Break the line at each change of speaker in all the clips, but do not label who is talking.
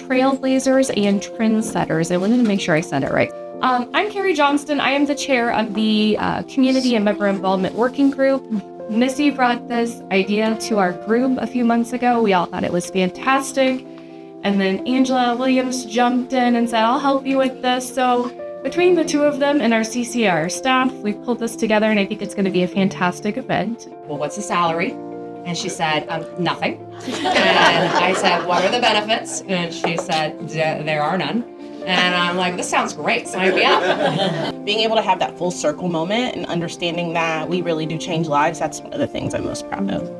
Trailblazers and Trendsetters. I wanted to make sure I said it right. I'm Carrie Johnston. I am the chair of the Community and Member Involvement Working Group. Missy brought this idea to our group a few months ago. We all thought it was fantastic. And then Angela Williams jumped in and said, I'll help you with this. So between the two of them and our CCAR staff, we've pulled this together, and I think it's going to be a fantastic event.
Well, what's the salary? And she said, nothing. And I said, what are the benefits? And she said, there are none. And I'm like, this sounds great, sign me up.
Being able to have that full circle moment and understanding that we really do change lives, that's one of the things I'm most proud of.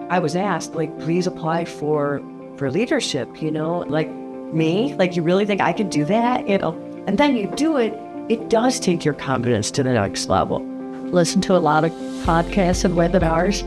I was asked, please apply for leadership, like me, you really think I could do that? And then you do it, it does take your confidence to the next level.
Listen to a lot of podcasts and webinars,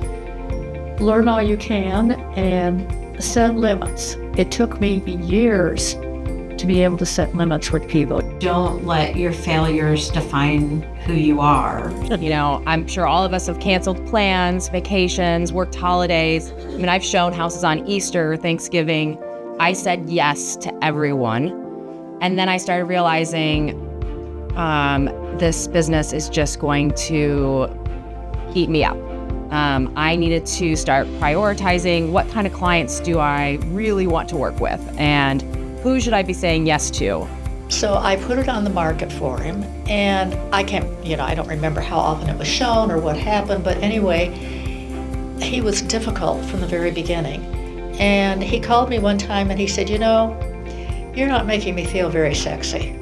learn all you can, and set limits. It took me years to be able to set limits with people.
Don't let your failures define who you are.
I'm sure all of us have canceled plans, vacations, worked holidays. I've shown houses on Easter, Thanksgiving. I said yes to everyone. And then I started realizing this business is just going to eat me up. I needed to start prioritizing what kind of clients do I really want to work with, and who should I be saying yes to?
So I put it on the market for him, and I don't remember how often it was shown or what happened, but anyway, he was difficult from the very beginning. And he called me one time and he said, you're not making me feel very sexy.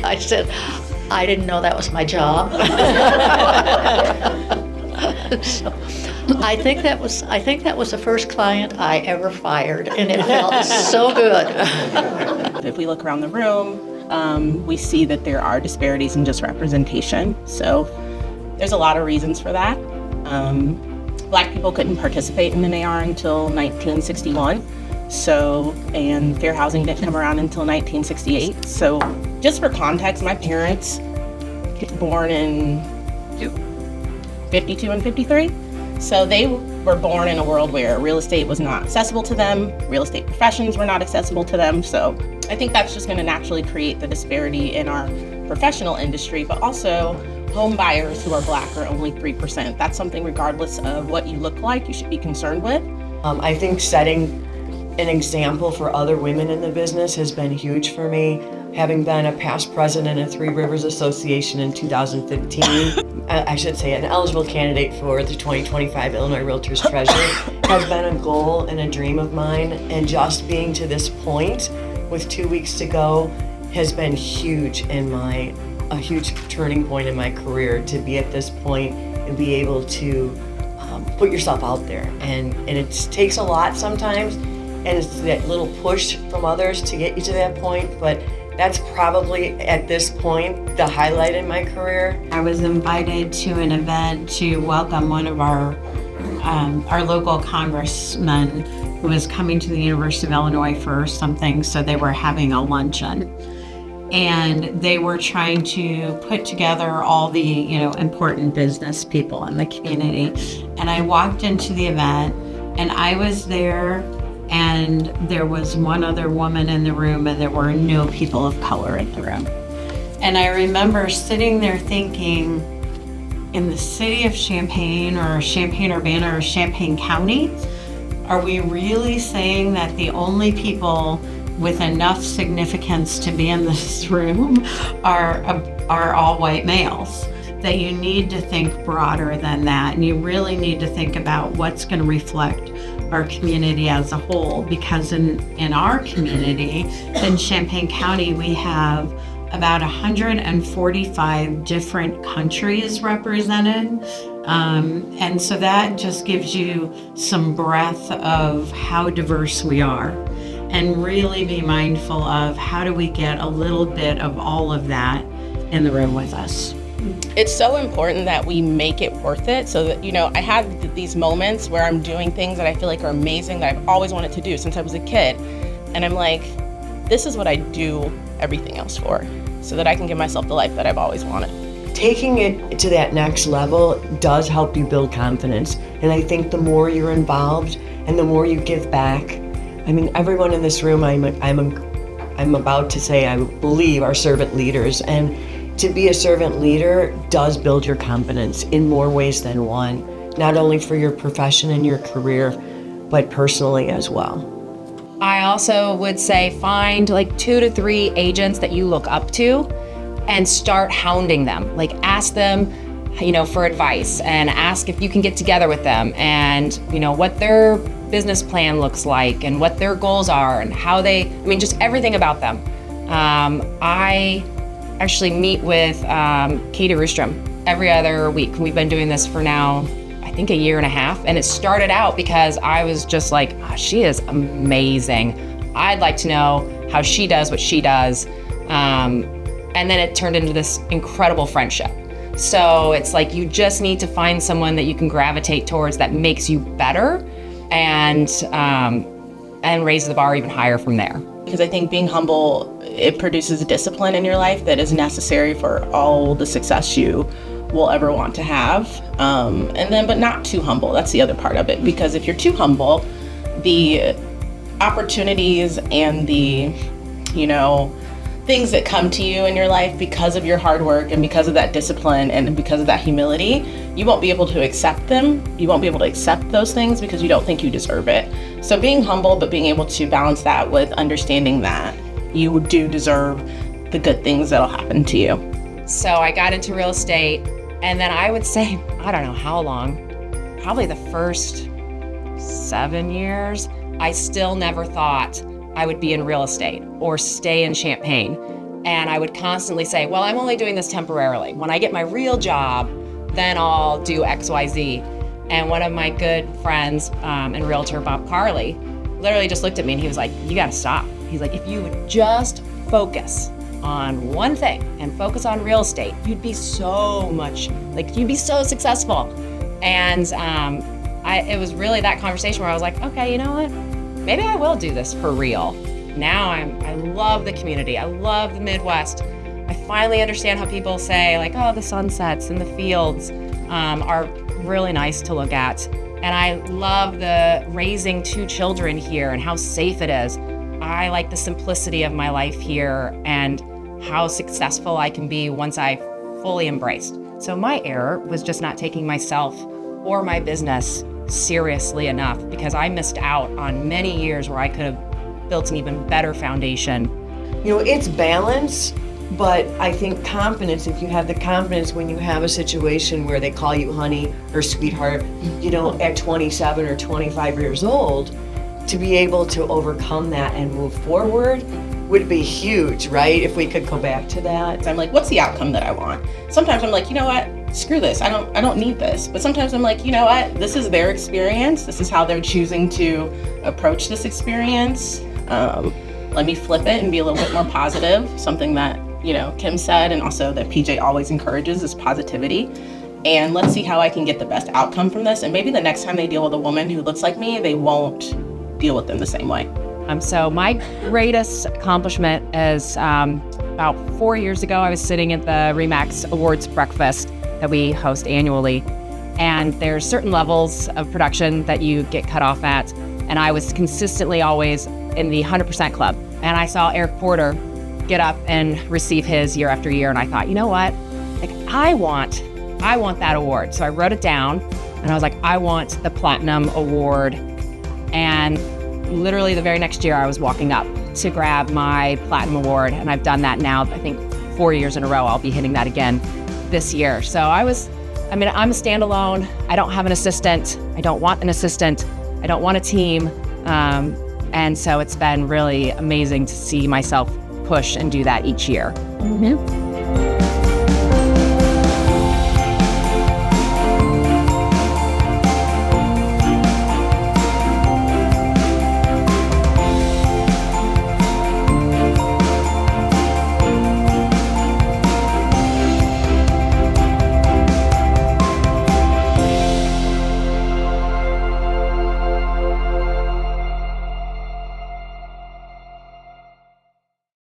I said, I didn't know that was my job. So, I think that was the first client I ever fired, and it felt so good.
If we look around the room, we see that there are disparities in just representation. So there's a lot of reasons for that. Black people couldn't participate in an AR until 1961. And fair housing didn't come around until 1968. So just for context, my parents born in 52 and 53. So they were born in a world where real estate was not accessible to them, real estate professions were not accessible to them. So I think that's just going to naturally create the disparity in our professional industry, but also home buyers who are Black are only 3%. That's something, regardless of what you look like, you should be concerned with.
I think setting an example for other women in the business has been huge for me. Having been a past president of Three Rivers Association in 2015, I should say an eligible candidate for the 2025 Illinois Realtors Treasury has been a goal and a dream of mine. And just being to this point with 2 weeks to go has been huge a huge turning point in my career, to be at this point and be able to put yourself out there. And it takes a lot sometimes, and it's that little push from others to get you to that point, but that's probably, at this point, the highlight in my career.
I was invited to an event to welcome one of our local congressmen who was coming to the University of Illinois for something, so they were having a luncheon. And they were trying to put together all the, important business people in the community. And I walked into the event, and I was there, and there was one other woman in the room, and there were no people of color in the room. And I remember sitting there thinking, in the city of Champaign or Champaign-Urbana or Champaign County, are we really saying that the only people with enough significance to be in this room are all white males? That you need to think broader than that, and you really need to think about what's going to reflect our community as a whole, because in our community in Champaign County we have about 145 different countries represented, and so that just gives you some breadth of how diverse we are, and really be mindful of how do we get a little bit of all of that in the room with us.
It's so important that we make it worth it, so that, I have these moments where I'm doing things that I feel like are amazing, that I've always wanted to do since I was a kid. And I'm like, this is what I do everything else for, so that I can give myself the life that I've always wanted.
Taking it to that next level does help you build confidence. And I think the more you're involved and the more you give back. I mean, everyone in this room, I'm about to say, I believe, are servant leaders. And to be a servant leader does build your confidence in more ways than one, not only for your profession and your career, but personally as well.
I also would say find like 2 to 3 agents that you look up to and start hounding them. Like ask them, for advice, and ask if you can get together with them and, what their business plan looks like and what their goals are and how just everything about them. I actually meet with Katie Roostrom every other week. We've been doing this for now, I think, a year and a half. And it started out because I was just like, she is amazing. I'd like to know how she does what she does. And then it turned into this incredible friendship. So it's like you just need to find someone that you can gravitate towards that makes you better and raise the bar even higher from there.
Because I think being humble, it produces a discipline in your life that is necessary for all the success you will ever want to have. But not too humble. That's the other part of it. Because if you're too humble, the opportunities and the, things that come to you in your life because of your hard work and because of that discipline and because of that humility, you won't be able to accept them. You won't be able to accept those things because you don't think you deserve it. So being humble, but being able to balance that with understanding that you do deserve the good things that'll happen to you.
So I got into real estate, and then I would say, I don't know how long, probably the first 7 years, I still never thought I would be in real estate or stay in Champaign. And I would constantly say, well, I'm only doing this temporarily. When I get my real job, then I'll do X, Y, Z. And one of my good friends and realtor, Bob Carley, literally just looked at me and he was like, you gotta stop. He's like, if you would just focus on one thing and focus on real estate, you'd be so successful. And it was really that conversation where I was like, okay, you know what? Maybe I will do this for real. Now I love the community. I love the Midwest. I finally understand how people say like, oh, the sunsets and the fields are really nice to look at. And I love the raising 2 children here and how safe it is. I like the simplicity of my life here and how successful I can be once I fully embraced. So my error was just not taking myself or my business seriously enough because I missed out on many years where I could have built an even better foundation.
It's balance, but I think confidence, if you have the confidence when you have a situation where they call you honey or sweetheart, at 27 or 25 years old, to be able to overcome that and move forward would be huge, right? If we could go back to that.
I'm like, what's the outcome that I want? Sometimes I'm like, you know what? Screw this. I don't need this. But sometimes I'm like, you know what? This is their experience. This is how they're choosing to approach this experience. Let me flip it and be a little bit more positive. Something that, Kim said, and also that PJ always encourages is positivity. And let's see how I can get the best outcome from this. And maybe the next time they deal with a woman who looks like me, they won't deal with them the same way.
So my greatest accomplishment is about 4 years ago, I was sitting at the RE/MAX Awards breakfast that we host annually. And there's certain levels of production that you get cut off at. And I was consistently always in the 100% club. And I saw Eric Porter get up and receive his year after year. And I thought, you know what? Like, I want that award. So I wrote it down and I was like, I want the Platinum Award. And literally the very next year I was walking up to grab my Platinum Award. And I've done that now, I think 4 years in a row. I'll be hitting that again this year. So I'm a standalone. I don't have an assistant. I don't want an assistant. I don't want a team. And so it's been really amazing to see myself push and do that each year.
Mm-hmm.